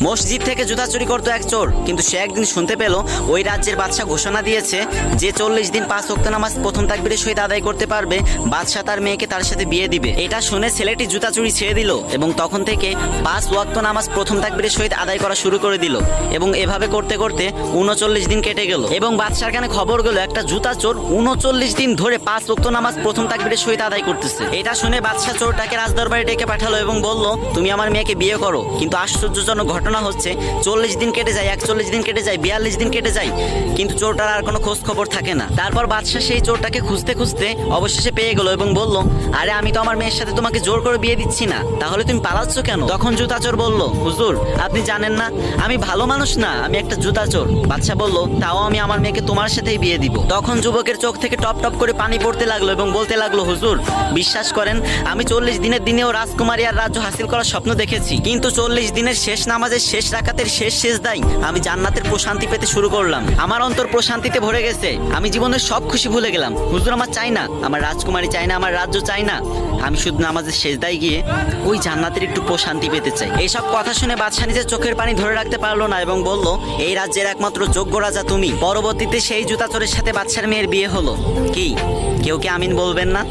মসজিদ থেকে জুতা চুরি করতো এক চোর, কিন্তু সে একদিন শুনতে পেল ওই রাজ্যের বাদশা ঘোষণা দিয়েছে যে 40 দিন 5 ওয়াক্ত নামাজ প্রথম তাকবীরের সহিত আদায় করতে পারবে বাদশা তার মেয়েকে তার সাথে বিয়ে দিবে। এটা শুনে ছেলেটি জুতা চুরি ছেড়ে দিল এবং তখন থেকে 5 ওয়াক্ত নামাজ প্রথম তাকবীরের সহিত আদায় করা শুরু করে দিল। এবং এভাবে করতে করতে 39 দিন কেটে গেল এবং বাদশার কানে খবর গেল একটা জুতা চোর 39 দিন ধরে 5 ওয়াক্ত নামাজ প্রথম তাকবীরের সহিত আদায় করতেছে। এটা শুনে বাদশা চোরটাকে রাজদরবারে ডেকে পাঠালো এবং বলল, তুমি আমার মেয়েকে বিয়ে করো। কিন্তু আশ্চর্যজনক ঘটনা হচ্ছে 40 দিন কেটে যায়, 41 দিন কেটে যায়, 42 দিন কেটে যায়, কিন্তু চোরটার আর কোনো খোঁজ খবর থাকে না। তারপর বাদশা সেই চোরটাকে খুঁজতে খুঁজতে অবশেষে পেয়ে গেল এবং বলল, আরে আমি তো আমার মেয়ের সাথে তোমাকে জোর করে বিয়ে দিচ্ছি না, তাহলে তুমি পালাচ্ছ কেন? তখন জুতা চোর বলল, হুজুর আপনি জানেন না আমি ভালো মানুষ না, আমি একটা জুতা চোর। বাদশা বলল, তাও আমি আমার মেয়েকে তোমার সাথেই বিয়ে দিব। তখন যুবকের চোখ থেকে টপ টপ করে পানি পড়তে লাগলো এবং বলতে লাগলো, হুজুর বিশ্বাস করেন আমি 40 দিনের দিনেও রাজকুমারী আর রাজ্য হাসিল করার স্বপ্ন দেখেছি, কিন্তু 40 দিনের শেষ নামাজের শেষ রাকাতের শেষ সেজদায় আমি জান্নাতের প্রশান্তি পেতে শুরু করলাম। আমার অন্তর প্রশান্তিতে ভরে গেছে, আমি জীবনের সব খুশি ভুলে গেলাম। হুজুর আমার চাই না, আমার রাজকুমারী চাই না, আমার রাজ্য চাই না, আমি শুধু নামাজের সেজদায় গিয়ে ওই জান্নাতের একটু প্রশান্তি পেতে চাই। এইসব কথা শুনে বাদশা নিজের চোখের পানি ধরে রাখতে পারলো না এবং বলল, এই রাজ্যের একমাত্র যোগ্য রাজা তুমি। পরবর্তীতে সেই জুতা চোরের সাথে বাদশার মেয়ের বিয়ে হলো। কি কেউ কি আমিন বলবেন না?